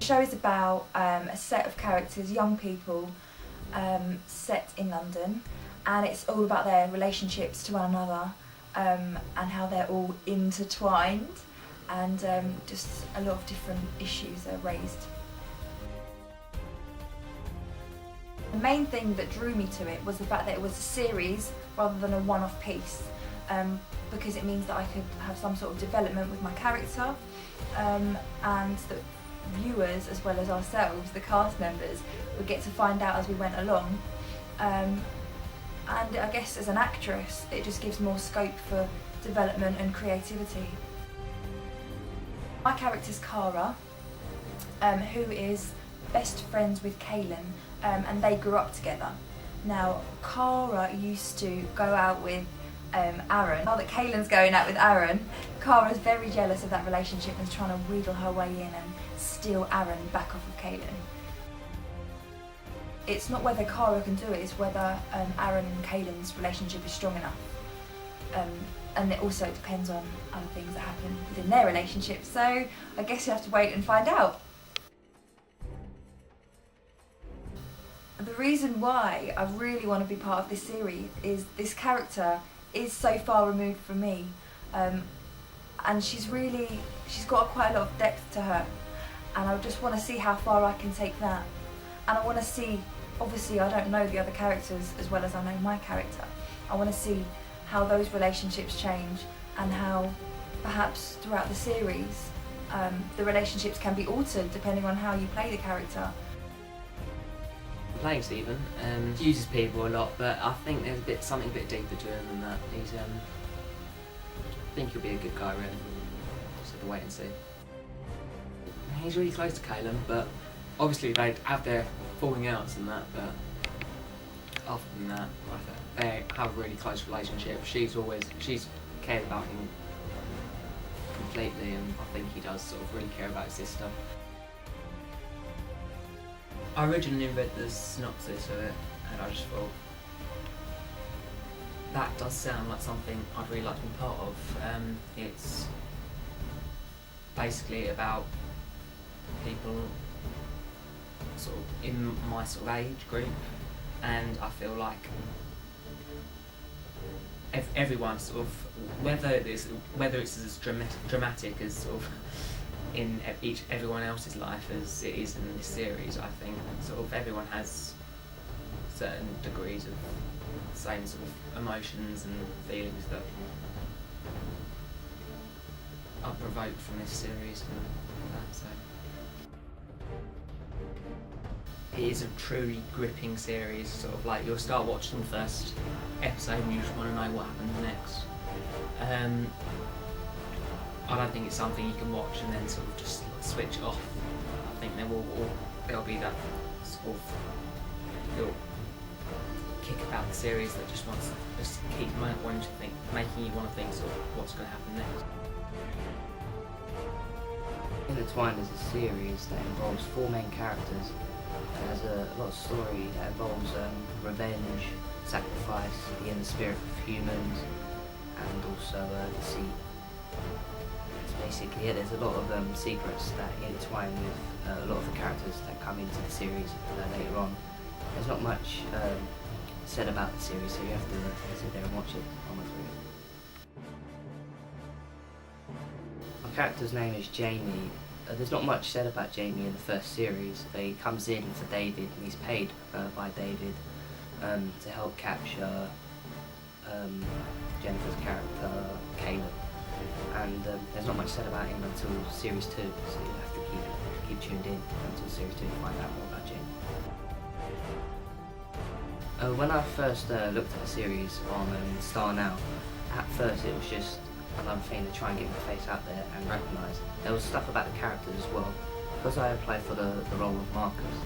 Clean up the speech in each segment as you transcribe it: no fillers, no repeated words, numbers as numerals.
The show is about a set of characters, young people, set in London, and it's all about their relationships to one another and how they're all intertwined, and just a lot of different issues are raised. The main thing that drew me to it was the fact that it was a series rather than a one-off piece, because it means that I could have some sort of development with my character, and that viewers, as well as ourselves, the cast members, would get to find out as we went along. And I guess as an actress, it just gives more scope for development and creativity. My character's Cara, who is best friends with Callum, and they grew up together. Now, Cara used to go out with Aaron. Now that Callum's going out with Aaron, Cara's very jealous of that relationship and is trying to wheedle her way in and steal Aaron back off of Callum. It's not whether Cara can do it, it's whether Aaron and Callum's relationship is strong enough. And it also depends on other things that happen within their relationship, so I guess you have to wait and find out. The reason why I really want to be part of this series is this character is so far removed from me, and she's got quite a lot of depth to her, and I just want to see how far I can take that. And I want to see, obviously I don't know the other characters as well as I know my character. I want to see how those relationships change and how perhaps throughout the series the relationships can be altered depending on how you play the character. Playing Stephen uses people a lot, but I think there's something a bit deeper to him than that. I think he'll be a good guy, really. Just have to wait and see. He's really close to Callum, but obviously they'd have their falling outs and that, but other than that, they have a really close relationship. She's cared about him completely, and I think he does sort of really care about his sister. I originally read the synopsis of it, and I just thought, that does sound like something I'd really like to be part of. It's basically about people sort of in my sort of age group, and I feel like everyone sort of, whether it's as dramatic as sort of in everyone else's life as it is in this series, I think sort of everyone has certain degrees of the same sort of emotions and feelings that are provoked from this series and that, so. It is a truly gripping series, sort of like you'll start watching the first episode and you just want to know what happens next. I don't think it's something you can watch and then sort of just switch off. I think there'll be that sort of little kick about the series that just keep wanting to think, making you want to think sort of what's going to happen next. Intertwined is a series that involves 4 main characters. It has a lot of story that involves revenge, sacrifice, the inner spirit of humans, and also deceit. Basically, yeah, there's a lot of secrets that intertwine with a lot of the characters that come into the series later on. There's not much said about the series, so you have to sit there and watch it on the through. My character's name is Jamie. There's not much said about Jamie in the first series. He comes in for David, and he's paid by David to help capture Jennifer's character, Caleb. And there's not much said about him until series 2, so you have to keep tuned in until series 2 to find out more about Jamie. When I first looked at the series on Star Now, at first it was just another thing to try and get my face out there and recognised. There was stuff about the characters as well. Because I applied for the role of Marcus,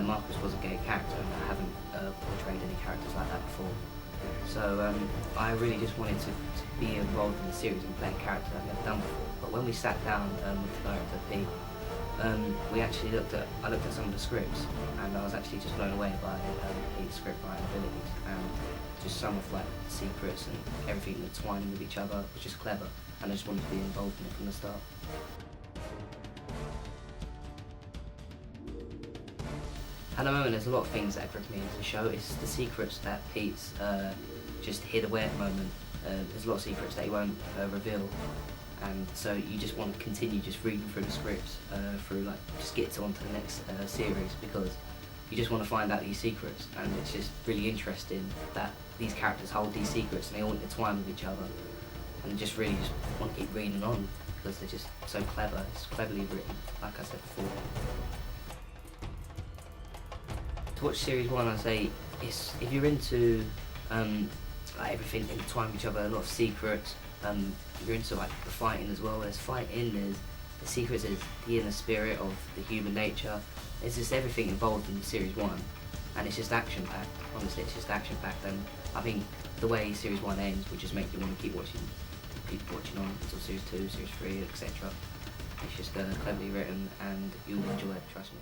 Marcus was a gay character and I haven't portrayed any characters like that before. So I really just wanted to be involved in the series and play a character I've never done before. But when we sat down with the director, P, I looked at some of the scripts, and I was actually just blown away by Pete's script writing abilities, and just some of like secrets and everything intertwining with each other was just clever, and I just wanted to be involved in it from the start. At the moment, there's a lot of things that grip me into the show. It's the secrets that Pete's just hid away at the moment. There's a lot of secrets that he won't reveal, and so you just want to continue just reading through the scripts, through like just get on to the next series, because you just want to find out these secrets, and it's just really interesting that these characters hold these secrets and they all intertwine with each other, and just really just want to keep reading on because they're just so clever. It's cleverly written, like I said before. To watch series 1, I say if you're into like everything intertwined with each other, a lot of secrets. You're into like the fighting as well. There's fighting. There's the secrets. There's the inner spirit of the human nature. There's just everything involved in series 1, and it's just action packed. Honestly, it's just action packed, and I think the way series 1 ends will just make you want to keep watching on until series 2, series 3, etc. It's just cleverly written, and you'll enjoy it. Trust me.